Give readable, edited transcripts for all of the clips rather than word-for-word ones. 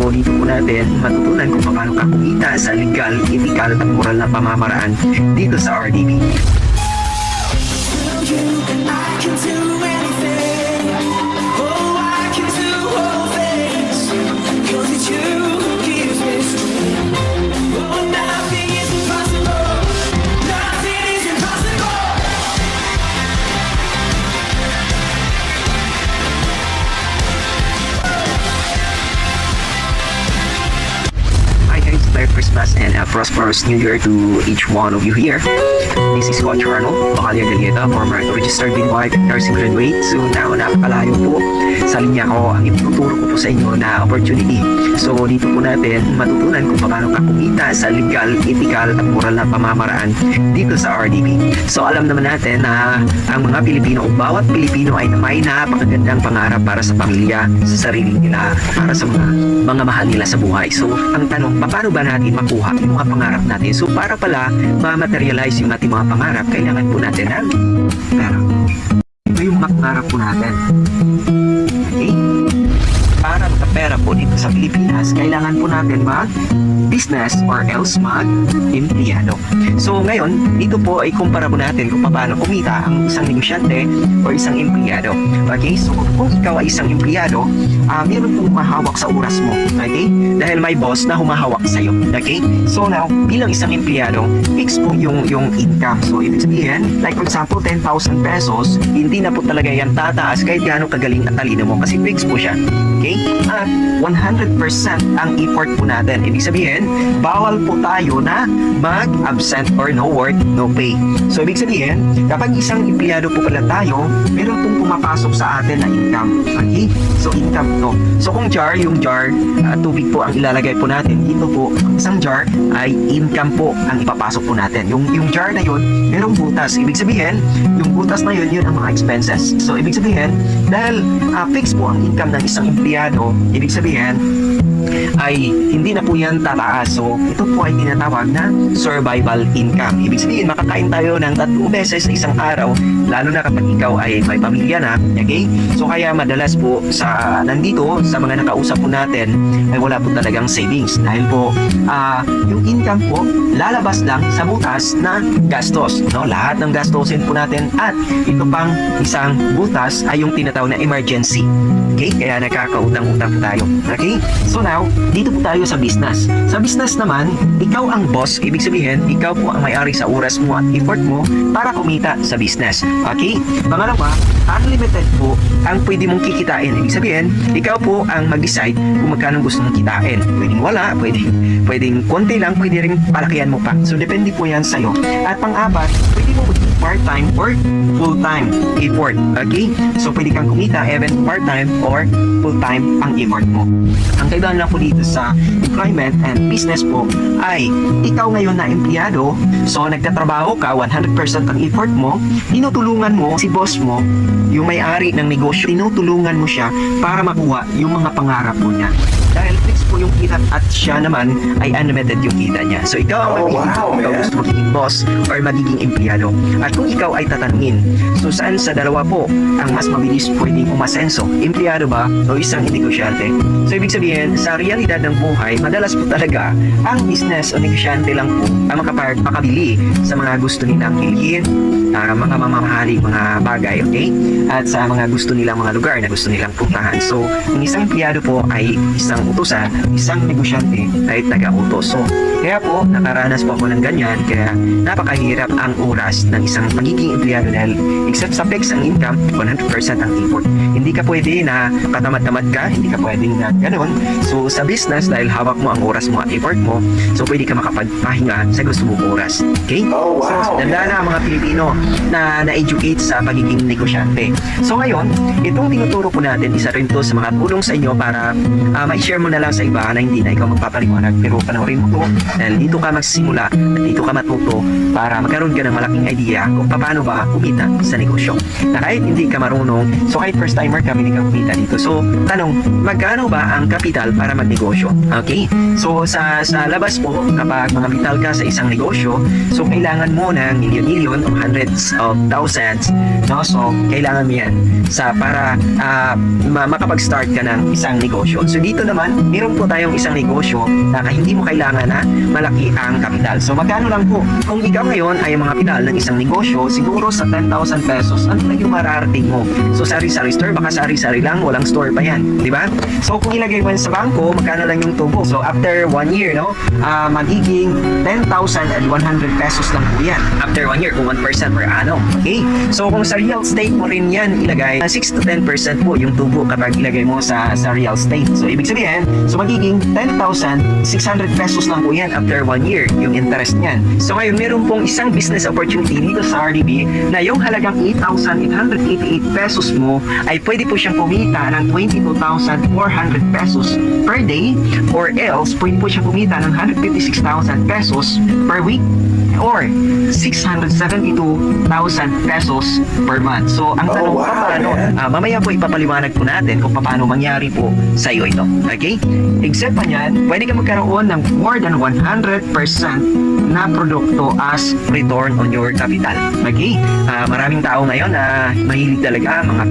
So dito po natin matutunan kung paano ka kumita sa legal, ethical at moral na pamamaraan dito sa RDB. Merry Christmas and a prosperous New Year to each one of you here. This is Coach Arnold, Bacalya Galieta, former registered midwife nursing graduate. So now, napakalayo po sa linya ko ang ituturo ko po sa inyo na opportunity. So dito po natin matutunan kung paano ka kumita sa legal, ethical at moral na pamamaraan dito sa RDB. So alam naman natin na ang mga Pilipino o bawat Pilipino ay may napakagandang pangarap para sa pamilya, sa sarili nila, para sa mga mahal nila sa buhay. So ang tanong, paano ba natin makuha yung mga pangarap natin? So para pala ma-materialize yung ating mga pangarap, kailangan po natin ng pera. Ito yung mga pangarap po natin. Okay? Para magkapera po dito sa Pilipinas, kailangan po natin mag-business or else mag-empleyado. So ngayon, dito po ay kumpara po natin kung paano kumita ang isang negosyante o isang empleyado. Okay? So kung ikaw ay isang empleyado, meron pong humahawak sa oras mo. Okay? Dahil may boss na humahawak sa iyo. Okay? So now, bilang isang empleyado, fix po yung income. So ibig sabihin, like for example, 10,000 pesos, hindi na po talaga yan tataas kahit gaano kagaling at talino mo kasi fix po siya. Okay? At 100% ang effort po natin. Ibig sabihin, bawal po tayo na mag-absent or no work, no pay. So ibig sabihin, kapag isang empleyado po pala tayo, meron pong pumapasok sa atin na income. Okay? So income to. So kung yung jar, tubig po ang ilalagay po natin, dito po, isang jar ay income po ang ipapasok po natin. Yung jar na yun, merong butas. Ibig sabihin, yung butas na yun ang mga expenses. So ibig sabihin, dahil fix po ang income ng isang empleyado, ibig sabihin, ay hindi na po yan tataas. So ito po ay tinatawag na survival income. Ibig sabihin, makakain tayo ng 3 beses sa isang araw, lalo na kapag ikaw ay may pamilya na. Okay? So kaya madalas po sa nandito, sa mga nakausap po natin, ay wala po talagang savings. Dahil po, yung income po, lalabas lang sa butas na gastos. No? Lahat ng gastosin po natin at ito pang isang butas ay yung tinatawag na emergency. Okay? Kaya nakakautang-utang po tayo. Okay? So now, dito po tayo sa business. Sa business naman, ikaw ang boss. Ibig sabihin, ikaw po ang may-ari sa oras mo at effort mo para kumita sa business. Okay? Pangalawa, unlimited po ang pwede mong kikitain. Ibig sabihin, ikaw po ang mag-decide kung magkano gusto mong kitain. Pwedeng wala, pwedeng konti lang, pwede rin palakihan mo pa. So, depende po yan sa'yo. At pang-apat, pwede mo part-time or full-time effort. Okay? So, pwede kang kumita even part-time or full-time ang effort mo. Ang kaibahan lang po dito sa employment and business po ay ikaw ngayon na empleyado, so nagtatrabaho ka, 100% ang effort mo, tinutulungan mo si boss mo, yung may-ari ng negosyo, tinutulungan mo siya para makuha yung mga pangarap mo niya. Dahil fix po yung kita at siya naman ay unlimited yung kita niya. So ikaw ang ikaw gusto magiging boss or magiging empleyado. At kung ikaw ay tatanungin, so saan sa dalawa po ang mas mabilis pwedeng umasenso? Empleyado ba o isang negosyante? So ibig sabihin, sa realidad ng buhay, madalas po talaga ang business o negosyante lang po ang makabili sa mga gusto nilang hilhin, mga mamamahaling mga bagay, okay? At sa mga gusto nilang mga lugar na gusto nilang puntahan. So, ang isang empleyado po ay isang utusan, isang negosyante ay taga-utos. So, kaya po, nakaranas po ako ng ganyan, kaya napakahirap ang oras ng isang magiging empleyado dahil except sa fix ang income, 100% ang effort. Hindi ka pwede na katamad-tamad ka, hindi ka pwede na gano'n. So, sa business, dahil hawak mo ang oras mo at effort mo, so pwede ka makapagpahinga sa gusto mong oras. Okay? Oh, wow. So, tanda na ang mga Pilipino na na-educate sa pagiging negosyante. So ngayon, itong tinuturo ko natin, isa rin to sa mga tulong sa inyo para ma-share mo na lang sa iba na hindi na ikaw magpapaliwanag. Pero panoorin mo to Dahil dito ka magsisimula at dito ka matuto para magkaroon ka ng malaking idea kung paano ba kumita sa negosyo. Na kahit hindi ka marunong, so kahit first timer ka, hindi ka kumita dito. So, tanong, magkano ba ang kapital para magnegosyo? Okay? So, sa labas po, kapag mga kapital ka sa isang negosyo, so kailangan mo ng milyon-milyon o hundreds of thousands, no? So, kailangan mo yan para makapag-start ka ng isang negosyo. So, dito naman, meron po tayong isang negosyo na hindi mo kailangan na malaki ang kapital. So, magkano lang po? Kung ikaw ngayon ay mga kapital ng isang negosyo, siguro sa 10,000 pesos, ano na yung mararating mo? So, sari-sari store, baka sari-sari lang, walang store pa yan. Di ba? So, kung ilagay mo sa bangko, magkano lang yung tubo? So, after 1 year, no? Magiging 10,100 pesos lang po yan. After 1 year, kung 1% per annum. Okay? So, kung sa real estate mo rin yan ilagay, 6 to 10% po yung tubo kapag ilagay mo sa real estate. So, ibig sabihin, so magiging 10,600 pesos lang po yan after 1 year, yung interest niyan. So, ngayon, meron pong isang business opportunity dito sa RDB na yung halagang 8,888 pesos mo ay pwede po siyang kumita ng 22,400 pesos per day, or else pwede po siyang kumita ng 156,000 pesos per week, or 672,000 pesos per month. So, ang tanong paano, mamaya po ipapaliwanag po natin kung paano mangyari po sa iyo ito. Okay? Except pa yan, pwede ka magkaroon ng more than 100% na produkto as return on your capital. Okay? Maraming tao ngayon na mahilig talaga, mga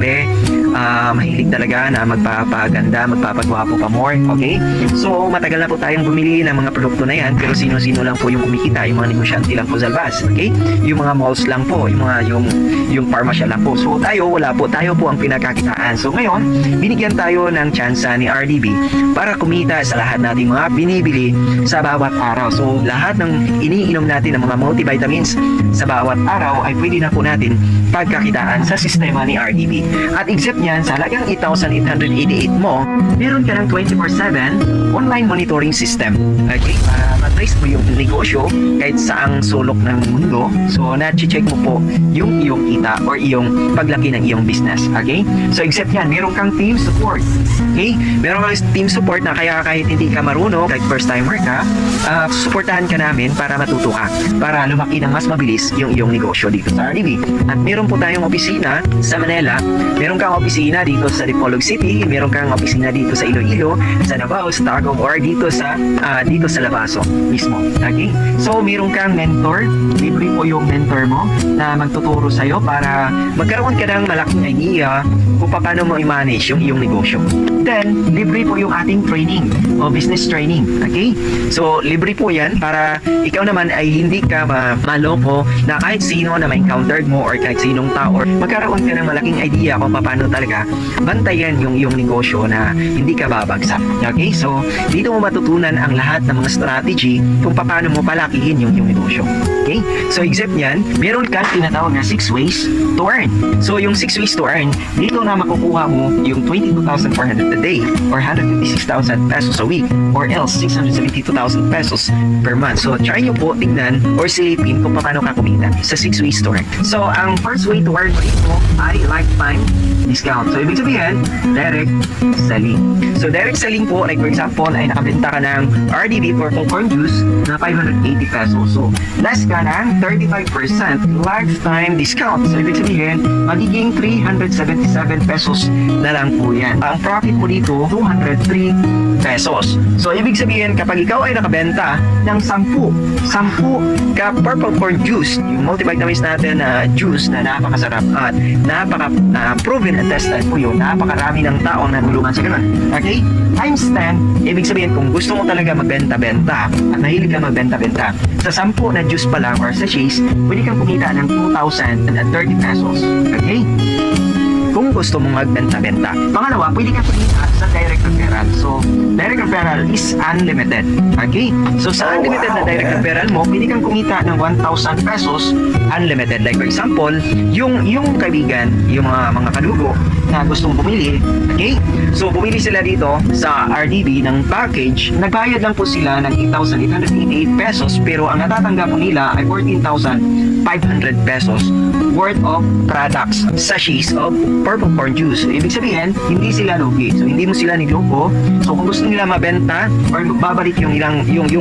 mahilig talaga na magpapaganda, magpapagwapo pa more. Okay? So, matagal na po tayong bumili ng mga produkto na yan, pero sino-sino lang po yung kumikita, yung mga negosyante lang po sa labas. Okay? Yung mga malls lang po, yung pharmacy lang po. So, wala po. Tayo po ang pinakakitaan. So, ngayon, binigyan tayo ng tsansa ni RDB para kumita sa lahat nating mga binibili sa bawat araw. So, lahat ng iniinom natin ng mga multivitamins sa bawat araw ay pwede na po natin pagkakitaan sa sistema ni RDB. At except niyan, sa halagang 8,888 mo, meron ka ng 24/7 online monitoring system. Okay? Para matrace mo yung negosyo kahit saang sulok ng mundo. So, na-check mo po yung iyong kita or iyong paglaki ng iyong business. Okay? So, except yan, meron kang team support. Okay? Meron kang team support na kaya kahit hindi ka marunong, like first timer ka, suportahan ka namin para matuto ka, para lumaki ng mas mabilis yung iyong negosyo dito sa RDB. At meron po tayong opisina sa Manila, meron kang opisina dito sa Dipolog City, meron kang opisina dito sa Iloilo, sa Davao, sa Tagum, or dito sa Labaso mismo. Okay? So, meron kang mentor, libre po yung mentor mo na magtuturo sa'yo para magkaroon ka ng malaking idea kung paano mo i-manage yung iyong negosyo. Then, libre po yung ating training o business training. Okay? So, libre po yan para ikaw naman ay hindi ka maloko na kahit sino na ma-encountered mo or kahit sinong tao, or magkaroon ka ng malaking idea kung paano talaga bantayan yung iyong negosyo na hindi ka babagsak. Okay? So, dito mo matutunan ang lahat ng mga strategy kung paano mo palakihin yung iyong negosyo. Okay? So, except yan, meron kang tinatawag na 6 ways to earn. So, yung 6 ways to earn, dito na makukuha mo yung 22,400 a day or 156,000 pesos a week, or else 672,000 pesos per month. So, try nyo po tignan or silipin kung paano ka kumita sa 6 ways to earn. So, ang first way to earn mo ito ay lifetime discount. So, ibig sabihin, direct selling. So, direct selling po, like for example, ay nakabenta ka ng RDB for popcorn juice na 580 pesos. So, less ka ng 35% lifetime discount. So, ibig sabihin, magiging 377 pesos na lang po yan. Ang profit mo dito, 203 pesos. So, ibig sabihin, kapag ikaw ay nakabenta ng 10 ka purple corn juice, yung multivitamins natin na juice na napakasarap at proven and tested po yun, napakarami ng taong nagulungan sa ganun. Okay? Times 10, ibig sabihin, kung gusto mo talaga magbenta-benta at mahilig ka magbenta-benta, sa 10 na juice pa lang or sachets, pwede kang kumita ng 2,030 pesos. Okay? Kung gusto mong magbenta-benta. Pangalawa, pwede kang kumita sa direct referral. So, direct referral is unlimited. Okay? So, sa unlimited na direct referral mo, pwede kang kumita ng 1,000 pesos unlimited. Like for example, yung kaibigan, yung mga kadugo na gustong bumili, okay? So, bumili sila dito sa RDB ng package. Nagbayad lang po sila ng 8,888 pesos, pero ang natatanggap po nila ay 14,500 pesos worth of products, sachets of purple itong corn juice. So, ibig sabihin, hindi sila lugi. So, hindi mo sila niloko. So, kung gusto nila mabenta or babalik yung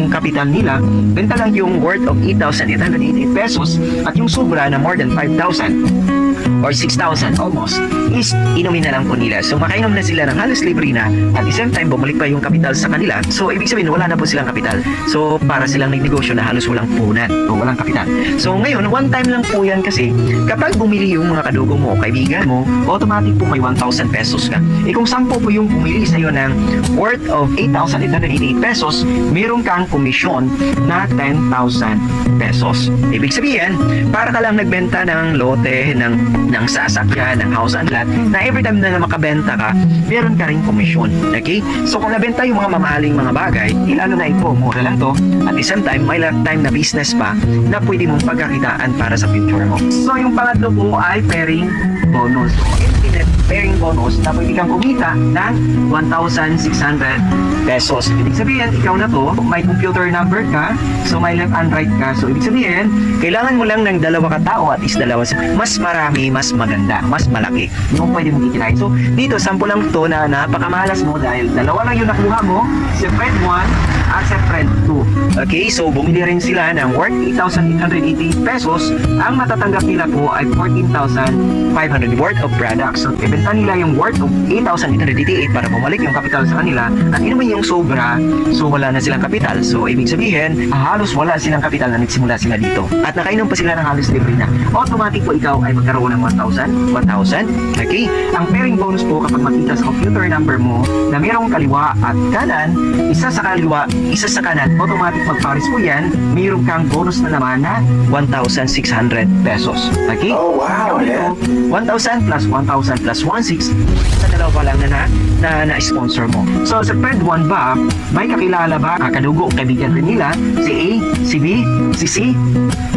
kapital nila, benta lang yung worth of 8,888 pesos at yung sobra na more than 5,000 or 6,000 almost is inumin na lang po nila. So makainom na sila ng halos libre na at the same time bumalik pa yung kapital sa kanila. So ibig sabihin wala na po silang kapital. So para silang nagnegosyo na halos walang punan o walang kapital. So ngayon one time lang po yan kasi kapag bumili yung mga kadugo mo o kaibigan mo, automatic po may 1,000 pesos ka. Eh kung 10 po yung bumili sa'yo ng worth of 8,888 pesos, meron kang komisyon na 10,000 pesos. Ibig sabihin, para ka lang nagbenta ng lote, ng sasakyan, ng house and lot, na every time na makabenta ka, meron ka rin komisyon. Okay? So kung nabenta yung mga mamahaling mga bagay, lalo na ito, mura lang to, at the same time, may lifetime na business pa na pwede mong pagkakitaan para sa future mo. So yung pangatlo po ay pairing bonus. So infinite pairing bonus na pwede kang kumita ng 1,600 pesos. Ibig sabihin, ikaw na to, may computer number ka, so may left and right ka. So ibig sabihin, kailangan mo lang ng dalawa katao at is dalawa. Mas marami, mas maganda, mas malaki yung pwede mong ikinain. So dito, sample lang to na napakamalas mo dahil dalawa lang yung nakuha mo, si friend 1 at si friend 2. Okay, so bumili rin sila ng worth 8,880 pesos. Ang matatanggap nila po ay 14,500 worth of products. So ibenta nila yung worth of 8,888 para bumalik yung kapital sa kanila at inumin yung sobra, so wala na silang kapital. So ibig sabihin, halos wala silang kapital na nagsimula sila dito. At nakainom pa sila ng halos libre na. Automatic po ikaw ay magkaroon ng 1,000. Okay? Ang pairing bonus po kapag makita sa computer number mo na mayroong kaliwa at kanan, isa sa kaliwa, isa sa kanan, automatic magpares po yan, mayroon kang bonus na naman na 1,600 pesos. Okay? Oh, wow, yeah. 1,000 plus 1,000 plus 1,600 sa dalawa pa lang na sponsor mo. So sa friend 1 ba, may kakilala ba, kadugo, kaibigan rin nila, si A, si B, si C,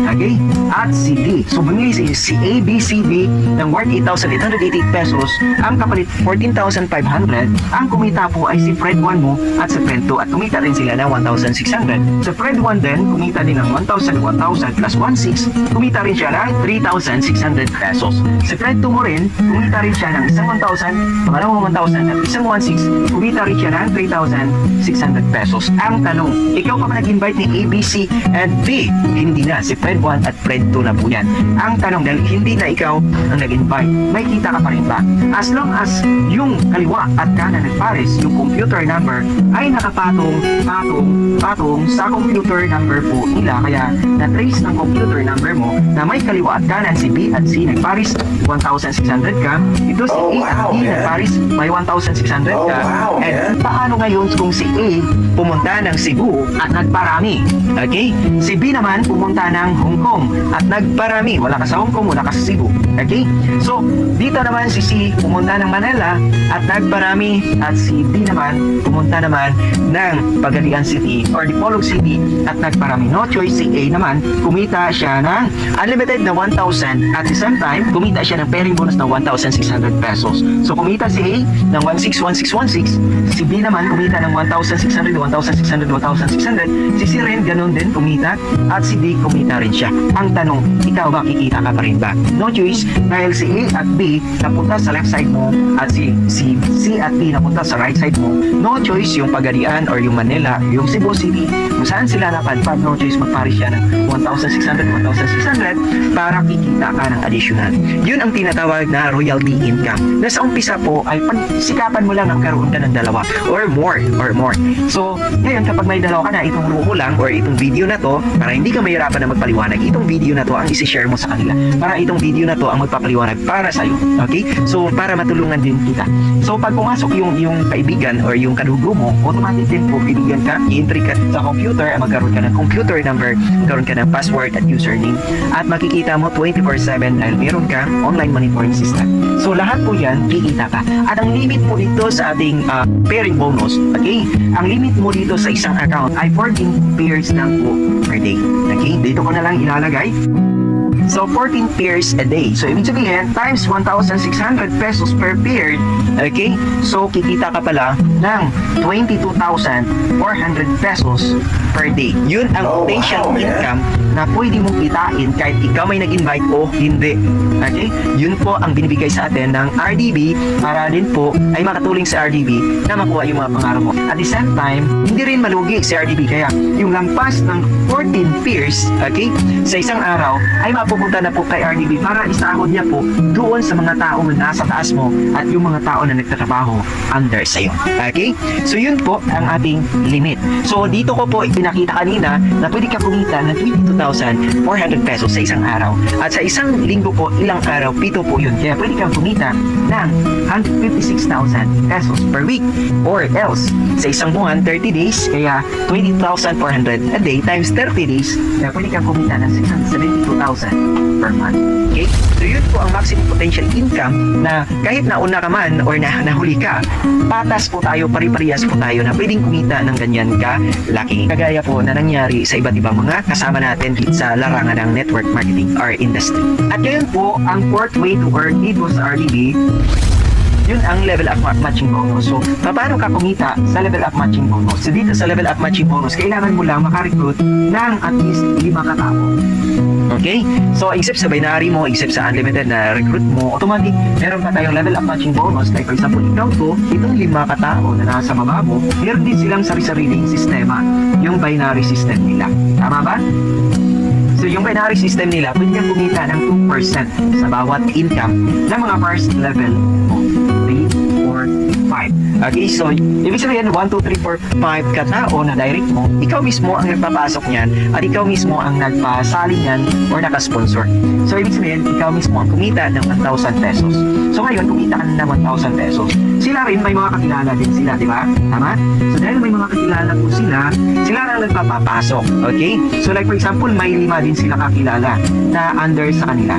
okay? At si D. So bumili si A, B, C, D ng worth 8,888 pesos, ang kapalit 14,500, ang kumita po ay si friend 1 mo at si friend 2 at kumita rin sila ng 1,600. Sa friend 1 din, kumita din ng 1,000 plus 1,600, kumita rin siya ng 3,600 pesos. Sa friend 2 mo rin, kumita rin siya ng isang 1,000, pangalawang 1,000 at isang 1,600, kumita rin siya ng 3,600 pesos. Ang tanong, ikaw pa ba nag-invite ni A, B, C, and D? Hindi na, si friend 1 at friend 2 na po yan. Ang tanong, dahil hindi na ikaw ang nag-invite, may kita ka pa rin ba? As long as yung kaliwa at kanan nagpares, yung computer number ay nakapatong sa computer number po nila, kaya na-trace ng computer number mo na may kaliwa at kanan si B at C nagpares 1,600 ka, ito si A at D nagpares may 1,600 ka, and paano ngayon kung si A pumunta ng Cebu at nagparami? Okay? Si B naman pumunta ng Hong Kong at nagparami. Wala ka sa Hong Kong, wala ka sa Cebu. Okay? So, dito naman si C pumunta ng Manila at nagparami at si D naman pumunta naman ng Pagadian City or Dipolog City at nagparami. No choice, si A naman kumita siya ng unlimited na 1,000 at the same time kumita siya ng pairing bonus na 1,600 pesos. So, kumita si A ng 1,616, si B naman kumita ng 1,600, 1,600, 1,600, si C rin ganun din kumita at si D kumita rin siya. Ang tanong, ikaw ba kikita ka pa rin ba? No choice, dahil si A at B napunta sa left side mo at si C at D napunta sa right side mo. No choice yung Pagadian or yung Manila, yung Cebu City, kung saan sila napadpad, no choice magpares siya ng 1,600, 1,600 para kikita ka ng additional. Yun ang tinatawag na royalty income. Nasa umpisa po ay sikapan mo lang magkaroon ka ng dalawa or more. So, ngayon kapag may dalawa ka na, itong mo lang or itong video na to, para hindi ka mahirapan na magpaliwanag, itong video na to ang isi-share mo sa kanila. Para itong video na to ang magpapaliwanag para sa'yo. Okay? So, para matulungan din kita. So, pag pumasok yung kaibigan or yung kadugo mo, automatic din po, bibigyan ka, i-entry ka sa computer, magkaroon ka ng computer number, magkaroon ka ng password at username, at makikita mo 24/7 dahil meron kang online monitoring system. So, lahat po yan, kikita ka. At ang limit po dito sa ating pairing bonus, okay? Ang limit mo dito sa isang account ay 14 pairs lang po per day. Okay? Dito ko na lang ilalagay So 14 pairs a day. So ibig sabihin, times 1,600 pesos per pair. Okay? So kikita ka pala ng 22,400 pesos per day. Yun ang potential income na pwede mong kitain kahit ikaw may nag-invite o hindi. Okay? Yun po ang binibigay sa atin ng RDB para din po ay makatulong sa RDB na makuha yung mga pangarap mo. At the same time, hindi rin malugi si RDB. Kaya yung lampas ng 14 pairs, okay, sa isang araw ay mapupunta na po kay RDB para isahod niya po doon sa mga tao na nasa taas mo at yung mga tao na nagtatrabaho under sa'yo. Okay? So yun po ang ating limit. So dito ko po pinakita kanina na pwede ka kumita ng 22,400 pesos sa isang araw. At sa isang linggo po, ilang araw, 7 po yun. Kaya pwede kang kumita ng 156,000 pesos per week. Or else, sa isang buwan, 30 days, kaya 20,400 a day times 30 days, kaya pwede kang kumita ng 672,000 per month. Okay? So yun po ang maximum potential income na kahit nauna ka man or nahuli ka, patas po tayo, pari-parehas po tayo na pwedeng kumita ng ganyan ka-laki. Kagaya po na nangyari sa iba't ibang mga kasama natin sa larangan ng network marketing or industry. At ngayon po, ang fourth way to earn dito sa RDB, yun ang level up matching bonus. So, paano ka kumita sa level up matching bonus? So, dito sa level up matching bonus, kailangan mo lang makarecruit ng at least 5 katao. Okay? So, except sa binary mo, except sa unlimited na recruit mo, automatic, meron pa tayong level up matching bonus. Like for example, ikaw po, itong 5 katao na nasa baba mo, meron din silang sari-sariling sistema, yung binary system nila. Tama ba? So, yung binary system nila, pwede kang kumita ng 2% sa bawat income ng mga first level mo. 3, 4, 5. Okay, so, ibig sabihin, 1, 2, 3, 4, 5 katao na direct mo, ikaw mismo ang nagpapasok niyan at ikaw mismo ang nagpasali niyan or nakasponsor. So, ibig sabihin, ikaw mismo ang kumita ng 1,000 pesos. So, ngayon, kumita ka na ng 1,000 pesos. Sila rin, may mga kakilala din sila, di ba? Tama? So, dahil may mga kakilala po sila na nagpapapasok. Okay? So, like for example, may 5 din sila kakilala na under sa kanila.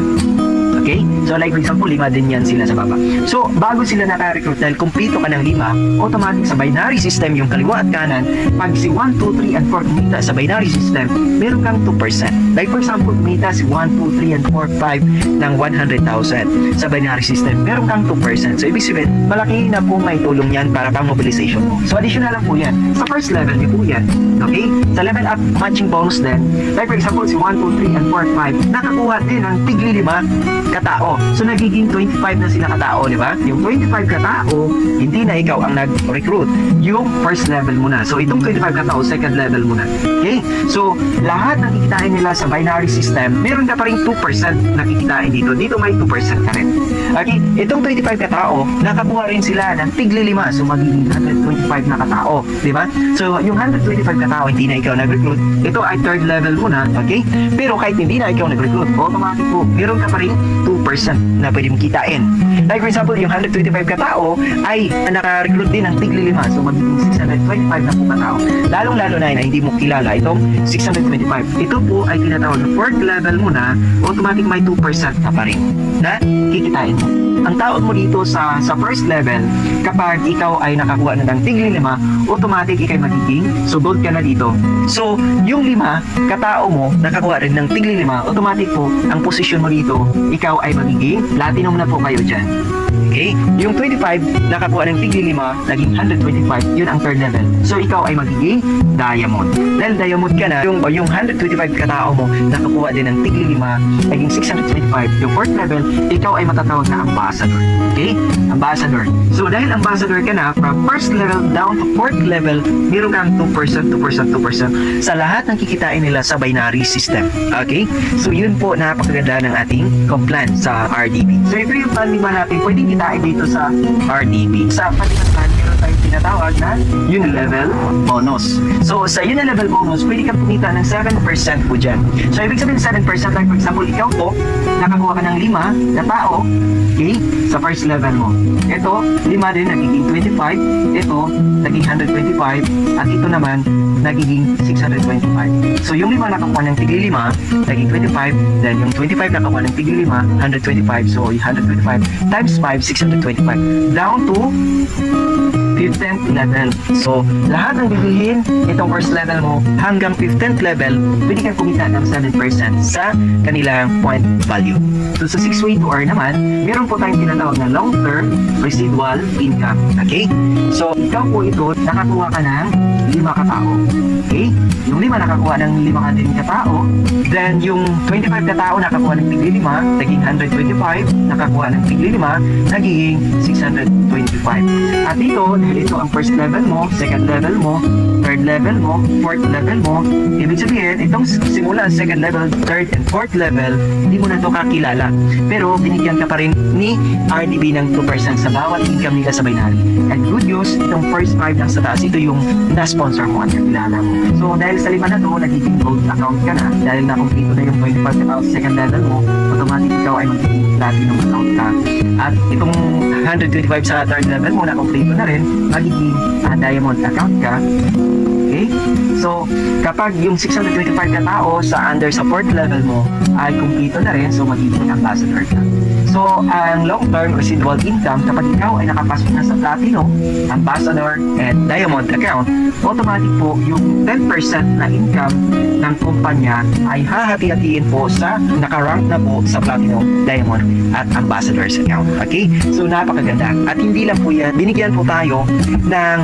Okay? So, like for example, 5 din yan sila sa baba. So, bago sila naka-recruit dahil kumpleto ka ng 5, automatic sa binary system, yung kaliwa at kanan, pag si 1, 2, 3, and 4 kumita sa binary system, meron kang 2%. Like for example, kumita si 1, 2, 3, and 4, 5 ng 100,000 sa binary system, meron kang 2%. So, ibig sabihin, malaki na po may tulong yan para pang mobilization mo. So, additional lang po yan. Sa first level, niyo po yan. Okay? Sa level up matching bonus din, like for example, si 1, 2, 3, and 4, 5, nakakuha din ng tigli 5 katao. So, nagiging 25 na sila katao, di ba? Yung 25 katao, hindi na ikaw ang nag-recruit. Yung first level mo na. So, itong 25 katao, second level mo na. Okay? So, lahat ng kikitain nila sa binary system, meron ka pa rin 2% na kikitain dito. Dito may 2% ka rin. Okay? Itong 25 katao, nakakuha rin sila ng tigli 5. So, magiging 125 na katao. Di ba? So, yung 125 katao, hindi na ikaw nag-recruit. Ito ay third level mo na. Okay? Pero kahit hindi na ikaw nag-recruit, automatic po, meron ka pa rin 2% na pwede mong kitain. Like for example, yung 125 katao ay naka-recruit din ng tigli 5. So, magiging 625 na po katao. Lalong-lalo na hindi mo kilala itong 625. Ito po ay tinatawag na fourth level mo na, automatic may 2% ka pa rin na kikitain mo. Ang tawag mo dito sa first level, kapag ikaw ay nakakuha na ng tigli 5, automatic ikay magiging sugod ka na dito. So, yung 5 katao mo, nakakuha rin ng tigli 5, automatic po, ang posisyon mo dito, ikaw ay magiging platinum na po kayo dyan. Okay? Yung 25, nakakuha ng tigli 5, naging 125, yun ang third level. So, ikaw ay magiging diamond. Dahil diamond ka na, yung 125 katao mo, nakakuha din ng tigli 5, naging 625. Yung fourth level, ikaw ay matatawag na ambassador. Okay? Ambassador. So, dahil ambassador ka na, from first level down to fourth level, meron kang 2%, 2%, 2% sa lahat ng kikitain nila sa binary system. Okay? So, yun po, napakaganda ng ating compliant sa RDB. So, ito yung plan natin, pwedeng kitain dito sa RDB. Sa palitan, meron tayong tinatawag na unilevel bonus. So, sa unilevel bonus, pwede kang kumita ng 7% po dyan. So, ibig sabihin 7%, like for example, ikaw po, nakakuha ka ng 5 na tao, okay, sa first level mo. Ito, 5 din, nagiging 25. Ito, naging 125. At ito naman, nagiging 625. So, yung 5 nakakuha ng tigli 5, naging 25. Then, yung 25 nakakuha ng tigli 5, 125. So, 125 times 5, 625. Down to 50 15th level. So, lahat ng bibilhin, itong first level mo, hanggang 15th level, pwede kang kumita ng 7% sa kanilang point value. So, sa 6 way to earn naman, meron po tayong tinatawag na long-term residual income. Okay? So, ikaw po ito, nakakuha ka ng 5 katao. Okay? Yung 5 nakakuha ng 5 din katao, then yung 25 katao nakakuha ng tigli 5, naging 125, nakakuha ng tigli 5, naging 625. At dito, dahil ito ang first level mo, second level mo, third level mo, fourth level mo, ibig sabihin, itong simula second level, third and fourth level, hindi mo na ito kakilala. Pero binigyan ka pa rin ni RDB ng 2% sa bawat income nila sa binary. And good news, itong first 5 lang sa taas, ito yung na-sponsor mo at kakilala mo. So dahil sa 5 na to, nagiging gold account ka na. Dahil na-complete na yung 25 account second level mo, automatic ikaw ay magiging platinum account ka. At itong 125 sa third level mo, na-complete na rin, magiging diamond account ka. Okay? So, kapag yung 625 na tao sa under support level mo ay kumpleto na rin, so magiging ambassador ka. So, ang long-term residual income, kapag ikaw ay nakapasok na sa platinum, ambassador, and diamond account, automatic po yung 10% na income ng kumpanya ay hahati-hatiin po sa nakarank na po sa platinum, diamond, at ambassador's account. Okay? So, napakaganda. At hindi lang po yan, binigyan po tayo ng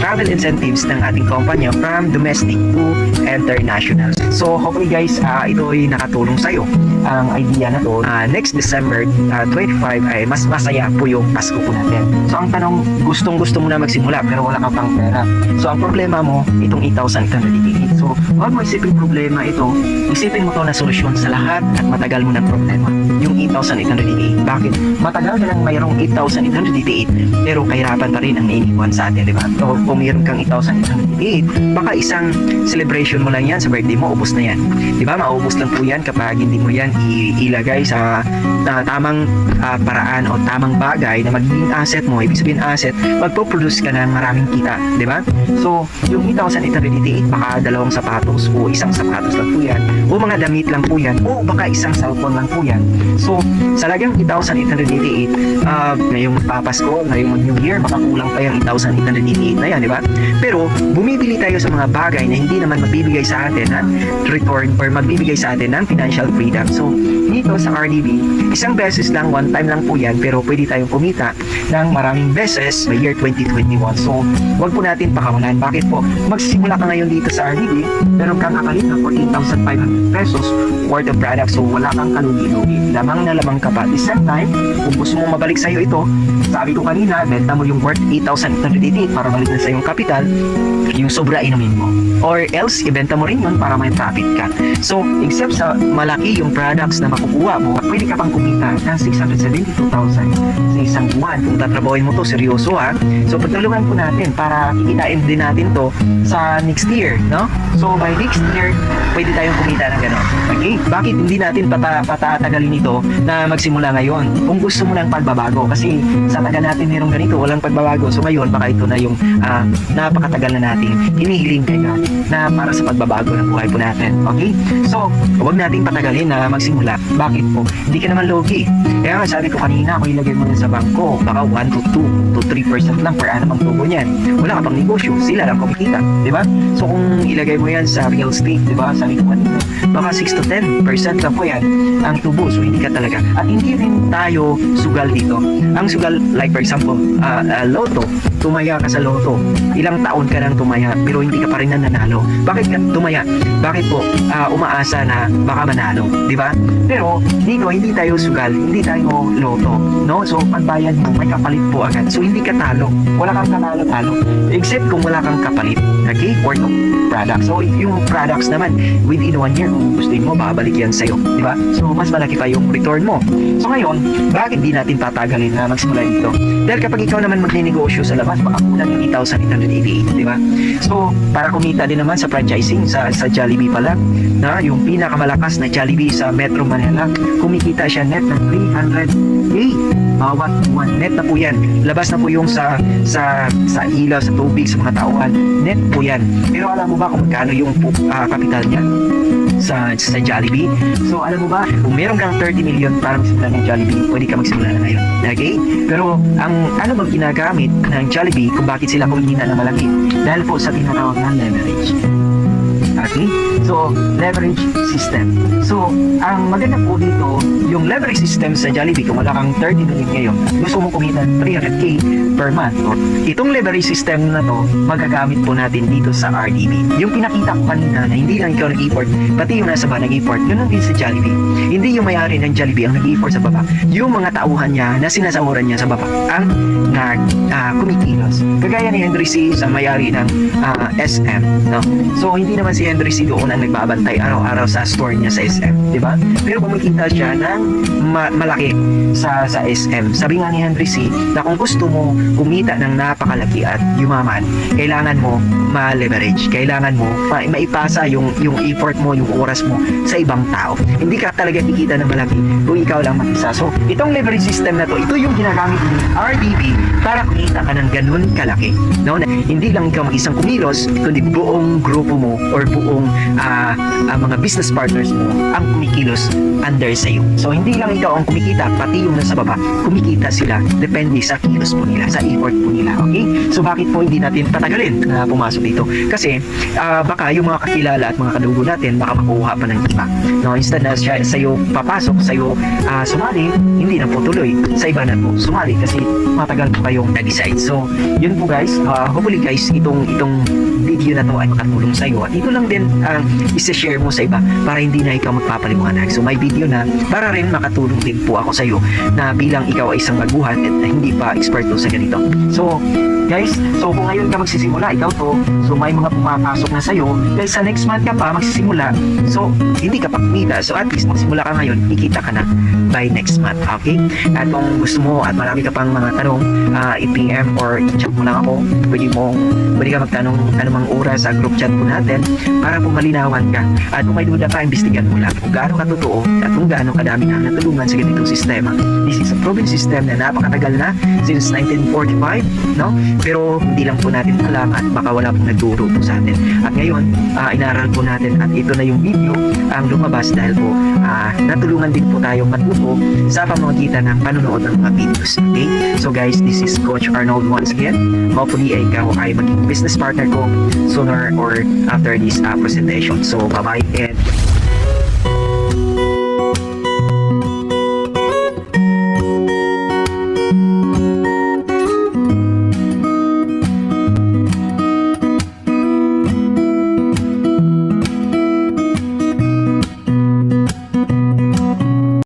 travel incentives ng ating kumpanya from domestic to international. So, hopefully guys, ito ay nakatulong sa'yo. Ang idea na to, next December 25 ay mas masaya po yung Pasko po natin. So, ang tanong, gustong-gusto mo na magsimula pero wala kang pang pera. So, ang problema mo, itong 8,888. So, huwag mo isipin problema ito, isipin mo to na solusyon sa lahat at matagal mo ng problema. Yung 8,888. Bakit? Matagal ka lang mayroong 8,888 pero kahirapan pa rin ang iniwan sa atin, di ba? So, kung mayroon kang 8,888, baka isang celebration mo lang yan sa birthday mo, ubos na yan. Di ba? Maubos lang po yan kapag hindi mo yan ilagay sa tamang paraan o tamang bagay na magiging asset mo. Ibig sabihin asset, magpo-produce ka ng maraming kita, di ba? So, yung 8,888, baka dalawang sapatos o isang sapatos lang po yan, o mga damit lang po yan, o baka isang cellphone lang po yan. So, sa lagang 8,888, ngayong papasko, ngayong New Year, baka kulang pa yung 8,888 na yan, di ba? Pero, bumibili tayo sa mga bagay na hindi naman magbibigay sa atin ng return or magbibigay sa atin ng financial freedom. So, dito sa RDB, isang beses lang, one time lang po yan, pero pwede tayong kumita ng maraming beses sa year 2021. So, wag po natin pakawalan. Bakit po? Magsisimula ka ngayon dito sa RDB, meron kang kakalit na 14,500 pesos worth of product. So, wala kang kalugi-lugi. Lamang na lamang ka pa. At the same time, kung gusto mo mabalik sa'yo ito, sabi ko kanina, benta mo yung worth 8,888 para balik na sa yung capital, yung sobra inumin mo. Or else, ibenta mo rin yun para may profit ka. So, except sa malaki yung products na makukuha mo, pwede ka pang kumita ng 672,000 sa isang buwan. Kung tatrabahin mo to, seryoso ha. So, pagtulungan po natin para kikitain din natin to sa next year, no? So, by next year, pwede tayong kumita ng gano'n. Okay? Bakit hindi natin patatagalin ito na magsimula ngayon? Kung gusto mo ng pagbabago, kasi sa taga natin mayroong ganito, walang pagbabago. So, ngayon, baka ito na yung napakatagal na natin hinihiling kaya na para sa pagbabago ng buhay po natin. Okay? So, huwag nating patagalin na magsimula. Bakit po? Hindi ka naman logi. Kaya nga sabi ko kanina, kung ilagay mo yan sa bangko, baka 1 to 2 to 3% lang per annum ang tubo niyan. Wala ka pang negosyo, sila lang kumikita. Diba? So, kung ilagay mo yan sa real estate, diba? Sabi ko kanina, baka 6 to 10% lang po yan ang tubo. So, hindi ka talaga. At hindi rin tayo sugal dito. Ang sugal, like for example, loto. Tumaya ka sa loto. Ilang taon ka nang tumaya, pero hindi ka pa rin nanalo. Bakit ka tumaya? Bakit po umaasa na baka manalo? Di ba? Pero dito, hindi tayo sugal, hindi tayo loto. No? So, pagbayad mo, may kapalit po agad. So, hindi ka talo. Wala kang talo-talo. Except kung wala kang kapalit. Okay? Or no product. So, yung products naman, within 1 year, kung gusto mo, babalik yan sa'yo. Di ba? So, mas malaki pa yung return mo. So, ngayon, bakit di natin patagalin na magsimula dito? Dahil kapag ikaw naman magninegosyo sa labas, baka kulang yung 8,888, di ba? So, para kumita din naman sa franchising, sa Jollibee pala, na yung pinakamalakas na Jollibee sa Metro Manila, kumikita siya net ng 300K bawat buwan. Net na po yan. Labas na po yung sa ilaw, sa tubig, sa mga tauhan. Net po yan. Pero alam mo ba kung magkano yung kapital niya sa Jollibee? So alam mo ba, kung meron kang 30 million para magsimula ng Jollibee, pwede ka magsimula na ngayon. Okay? Pero ang ano bang ginagamit ng Jollibee kung bakit sila kumikita na malaki? Dahil po sa tinatawag na leverage. Okay? So, leverage system. So, ang maganda po dito, yung leverage system sa Jollibee, kung wala kang 30 million ngayon, gusto mo kumita 300k per month. Itong leverage system na to, magagamit po natin dito sa RDB. Yung pinakita ko kanina na hindi lang ikaw nag-effort, pati yung nasa ba nag-effort, yun din sa Jollibee. Hindi yung may-ari ng Jollibee ang nag-effort sa baba. Yung mga tauhan niya na sinasahuran niya sa baba ang kumikilos. Kagaya ni Henry C. sa may-ari ng SM. No? So, hindi naman si Henry C. doon ang nagbabantay araw-araw sa store niya sa SM, di ba? Pero kumikita siya ng malaki sa SM. Sabi nga ni Henry C. na kung gusto mo kumita ng napakalaki at yumaman, kailangan mo ma-leverage. Kailangan mo maipasa yung effort mo, yung oras mo sa ibang tao. Hindi ka talaga kikita ng malaki kung ikaw lang mag-isa. So, itong leverage system na to, ito yung ginagamit ni RDB para kumita ka ng ganun kalaki. No? Na hindi lang ikaw mag-isang kumilos, kundi buong grupo mo or buong mga business partners mo ang kumikilos under sa iyo. So, hindi lang ikaw ang kumikita, pati yung nasa baba, kumikita sila. Depende sa kilos po nila, sa effort po nila. Okay? So, bakit po hindi natin patagalin na pumasok dito? Kasi, baka yung mga kakilala at mga kadugo natin, baka makuha pa ng iba. No? Instead na sa'yo papasok, sa'yo sumali, hindi na po tuloy. Sa iba na po sumali kasi matagal po kayong nag-decide. So, yun po guys. Hopefully guys, itong video na to ay makatulong sa iyo. At ito lang din isa-share mo sa iba para hindi na ikaw magpapaliwanag. So, may video na para rin makatulong din po ako sa iyo na bilang ikaw ay isang baguhan at hindi pa eksperto sa ganito. So, guys, kung ngayon ka magsisimula, ikaw to, so may mga pumapasok na sa'yo, guys, sa next month ka pa magsisimula, so hindi ka pa kumita, so at least magsimula ka ngayon, ikita ka na by next month, okay? At kung gusto mo at marami ka pang mga tanong, i-PM or i-chat mo lang ako, pwede ka magtanong anumang oras sa group chat po natin para po malinawan ka. At kung may duda ka, imbestigan mo lang kung gaano katotoo at kung gaano kadami na natulungan sa ganitong sistema. This is a proven system na napakatagal na since 1945, no? Pero hindi lang po natin alam at baka wala pong nagturo po sa atin. At ngayon, inaral po natin at ito na yung video ang lumabas dahil po natulungan din po tayong matuto sa pamamagitan ng panonood ng mga videos. Okay? So guys, this is Coach Arnold once again. Hopefully, ikaw ay maging business partner ko sooner or after this presentation. So, bye-bye and